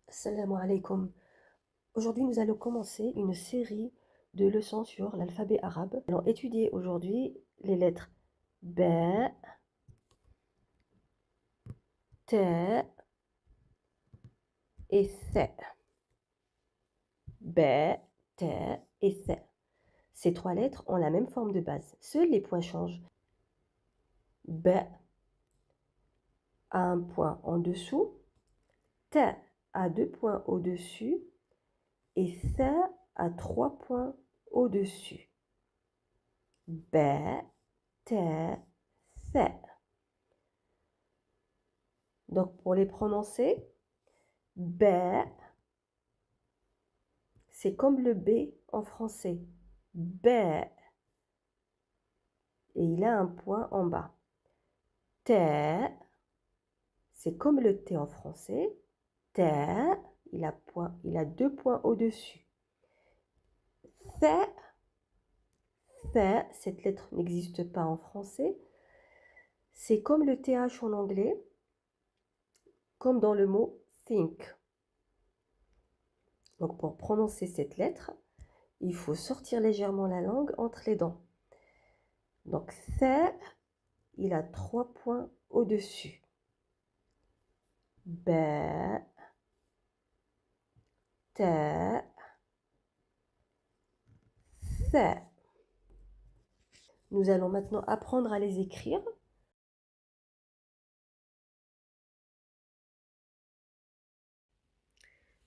Assalamu alaikum. Aujourd'hui, nous allons commencer une série de leçons sur l'alphabet arabe. Nous allons étudier aujourd'hui les lettres B, T et C. B, T et C. Ces trois lettres ont la même forme de base. Seuls les points changent. B a un point en dessous, T a 2 points au-dessus et C a 3 points au-dessus. B, T, C. Donc, pour les prononcer, B, c'est comme le B en français. B. Et il a un point en bas. T, c'est comme le T en français. T, il a 2 points au-dessus. C, cette lettre n'existe pas en français. C'est comme le TH en anglais, comme dans le mot think. Donc, pour prononcer cette lettre, il faut sortir légèrement la langue entre les dents. Donc, C, il a 3 points au-dessus. B, T, C. Nous allons maintenant apprendre à les écrire.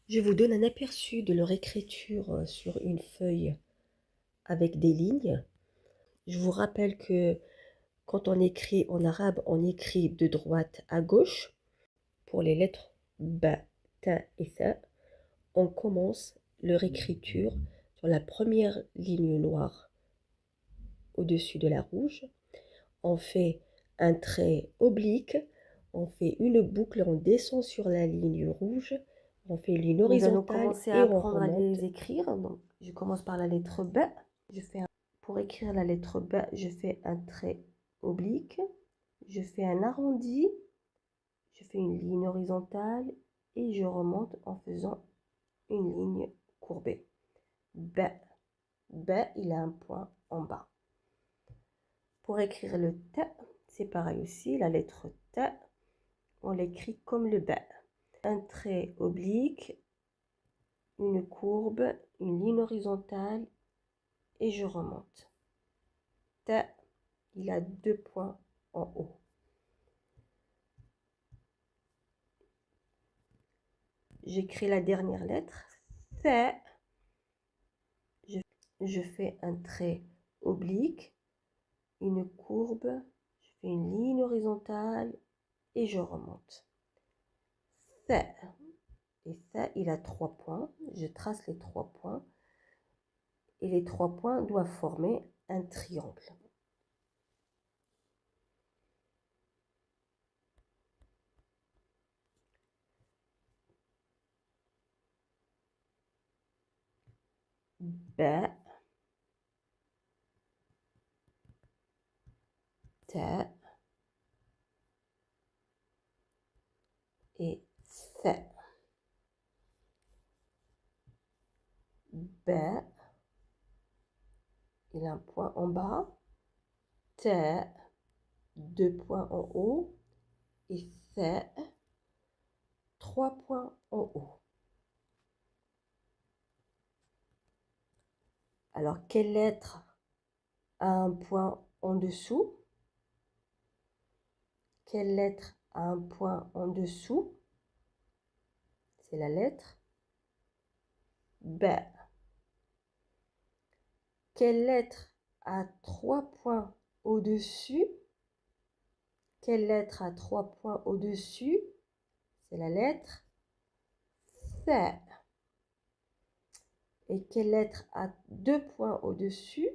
Je vous donne un aperçu de leur écriture sur une feuille avec des lignes. Je vous rappelle que quand on écrit en arabe, on écrit de droite à gauche. Pour les lettres B, T et C, on commence leur écriture sur la première ligne noire au-dessus de la rouge. On fait un trait oblique, on fait une boucle, on descend sur la ligne rouge, on fait une ligne horizontale. Nous allons commencer à apprendre à les écrire. Donc, je commence par la lettre B. Pour écrire la lettre B, je fais un trait oblique, je fais un arrondi, je fais une ligne horizontale et je remonte en faisant une ligne courbée. B. B, il a un point en bas. Pour écrire le T, c'est pareil aussi, la lettre T, on l'écrit comme le B. Un trait oblique, une courbe, une ligne horizontale et je remonte. T, il a 2 points en haut. J'écris la dernière lettre, C. Je fais un trait oblique, une courbe, je fais une ligne horizontale et je remonte. C. Et ça, il a 3 points. Je trace les 3 points. Et les 3 points doivent former un triangle. B, T et C. B, il a un point en bas. T, 2 points en haut. Et C, 3 points en haut. Alors, quelle lettre a un point en dessous? Quelle lettre a un point en dessous? C'est la lettre B. Quelle lettre a 3 points au-dessus? Quelle lettre a 3 points au-dessus? C'est la lettre C. Et quelle lettre a 2 points au-dessus?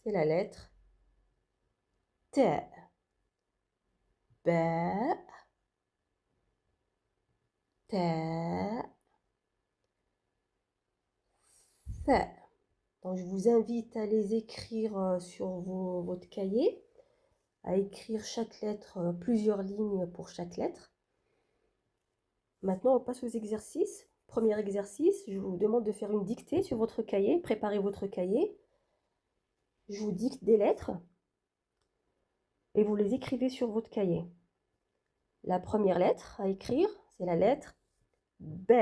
C'est la lettre T. B, T, C. Donc, je vous invite à les écrire sur votre cahier, à écrire chaque lettre, plusieurs lignes pour chaque lettre. Maintenant, on passe aux exercices. Premier exercice, je vous demande de faire une dictée sur votre cahier. Préparez votre cahier. Je vous dicte des lettres et vous les écrivez sur votre cahier. La première lettre à écrire, c'est la lettre B.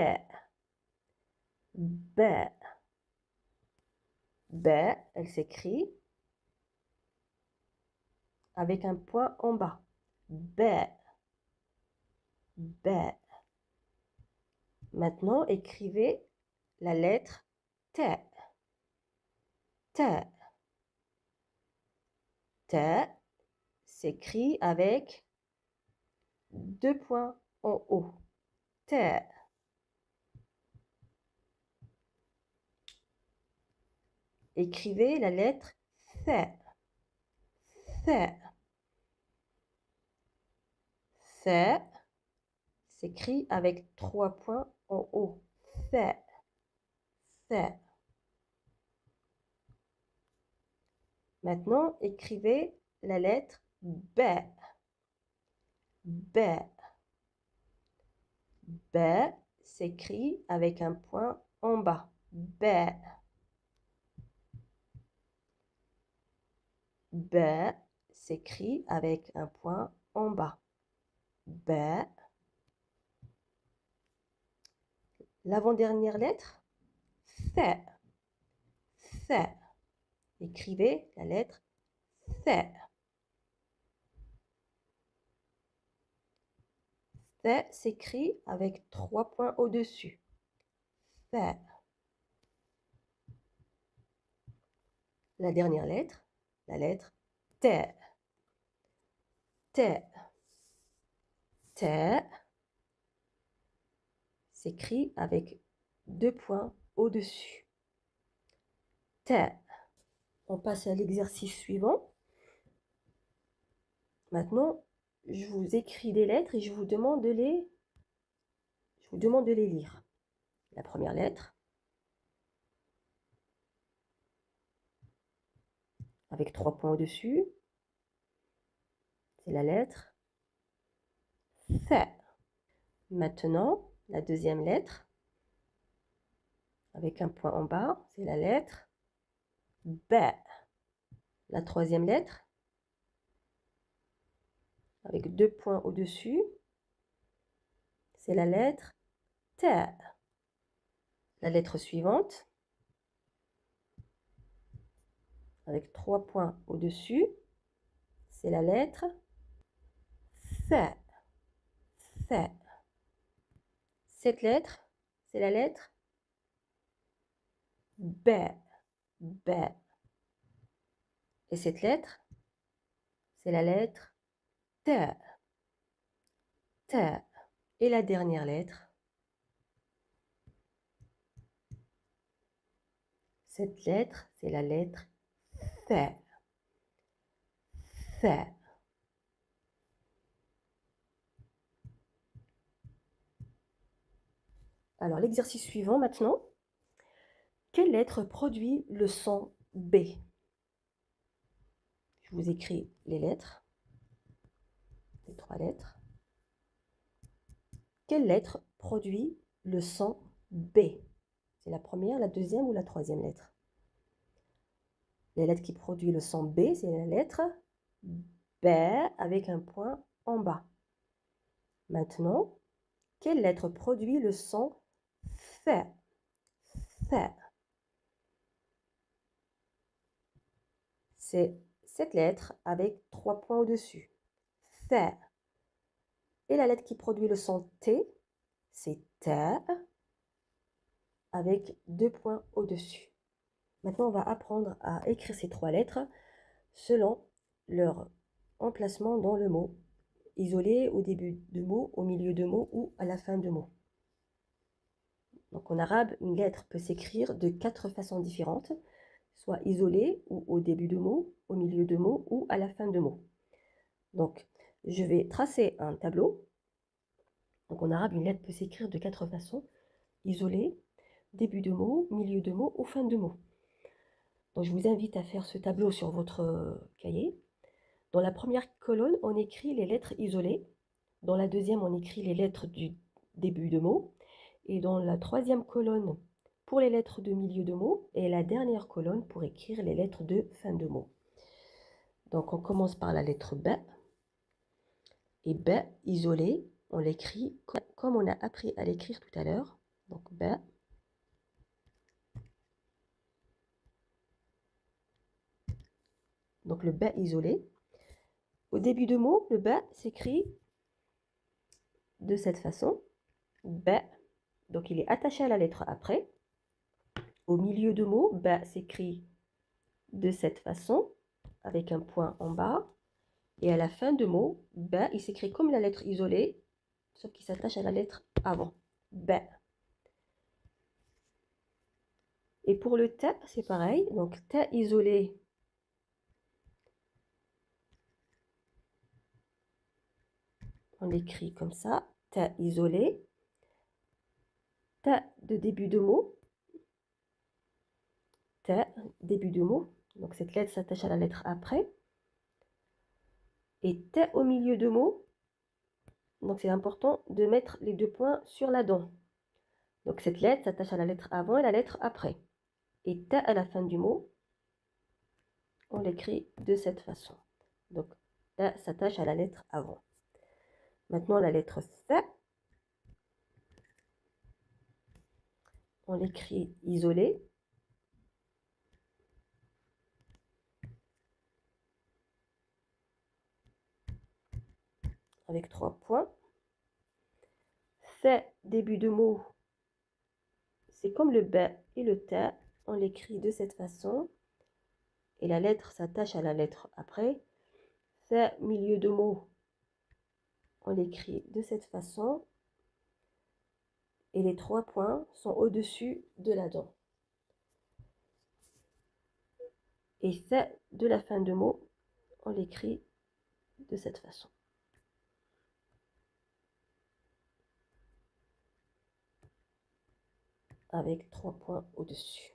B. B, elle s'écrit avec un point en bas. B. B. Maintenant, écrivez la lettre T. T. T s'écrit avec deux points en haut. T. Écrivez la lettre Th. Th. Th s'écrit avec trois points en haut. Th. Th. Maintenant, écrivez la lettre B. B. B s'écrit avec un point en bas. B. B s'écrit avec un point en bas. B. L'avant-dernière lettre, Th. Th. Écrivez la lettre Th. Th s'écrit avec trois points au-dessus. Th. La dernière lettre, la lettre T. T. T s'écrit avec deux points au-dessus. T. On passe à l'exercice suivant. Maintenant, je vous écris des lettres et je vous demande de les lire. La première lettre, avec trois points au-dessus, c'est la lettre Th. Maintenant, la deuxième lettre, avec un point en bas, c'est la lettre B. La troisième lettre, avec deux points au-dessus, c'est la lettre T. La lettre suivante, avec trois points au-dessus, c'est la lettre Th. Th. Cette lettre, c'est la lettre B. B. Et cette lettre, c'est la lettre T. T. Et la dernière lettre, cette lettre, c'est la lettre Th. Th. Alors, l'exercice suivant maintenant. Quelle lettre produit le son B? Je vous écris les lettres, les trois lettres. Quelle lettre produit le son B? C'est la première, la deuxième ou la troisième lettre? La lettre qui produit le son B, c'est la lettre B avec un point en bas. Maintenant, quelle lettre produit le son Th? Th. C'est cette lettre avec trois points au-dessus. Th. Et la lettre qui produit le son T, c'est T avec deux points au-dessus. Maintenant, on va apprendre à écrire ces trois lettres selon leur emplacement dans le mot, isolé au début de mot, au milieu de mot ou à la fin de mot. Donc en arabe, une lettre peut s'écrire de quatre façons différentes, soit isolée ou au début de mot, au milieu de mot ou à la fin de mot. Donc je vais tracer un tableau. Donc en arabe, une lettre peut s'écrire de quatre façons, isolée, début de mot, milieu de mot ou fin de mot. Donc je vous invite à faire ce tableau sur votre cahier. Dans la première colonne, on écrit les lettres isolées. Dans la deuxième, on écrit les lettres du début de mot, et dans la troisième colonne pour les lettres de milieu de mot, et la dernière colonne pour écrire les lettres de fin de mot. Donc on commence par la lettre B, et B isolé, on l'écrit comme on a appris à l'écrire tout à l'heure. Donc B. Donc le B isolé. Au début de mot, le B s'écrit de cette façon. B. Donc il est attaché à la lettre après. Au milieu de mot, B s'écrit de cette façon, avec un point en bas. Et à la fin de mot, B, il s'écrit comme la lettre isolée, sauf qu'il s'attache à la lettre avant. B. Et pour le T, c'est pareil. Donc T isolé. On l'écrit comme ça. T isolé. T de début de mot. T, début de mot. Donc cette lettre s'attache à la lettre après. Et T au milieu de mot. Donc c'est important de mettre les deux points sur la dent. Donc cette lettre s'attache à la lettre avant et la lettre après. Et T à la fin du mot, on l'écrit de cette façon. Donc T s'attache à la lettre avant. Maintenant la lettre F, on l'écrit isolé. Avec 3 points. F, début de mot, c'est comme le B et le T, on l'écrit de cette façon. Et la lettre s'attache à la lettre après. F, milieu de mot, on l'écrit de cette façon. Et les 3 points sont au-dessus de la dent. Et F de la fin de mot, on l'écrit de cette façon. Avec 3 points au-dessus.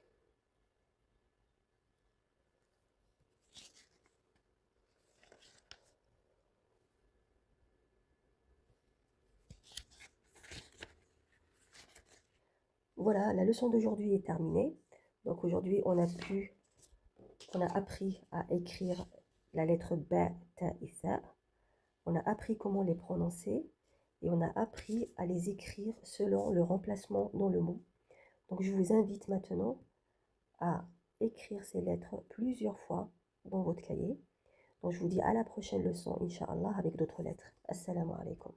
Voilà, la leçon d'aujourd'hui est terminée. Donc aujourd'hui, on a appris à écrire la lettre B, T et S. On a appris comment les prononcer et on a appris à les écrire selon le remplacement dans le mot. Donc je vous invite maintenant à écrire ces lettres plusieurs fois dans votre cahier. Donc je vous dis à la prochaine leçon, Inch'Allah, avec d'autres lettres. Assalamu alaikum.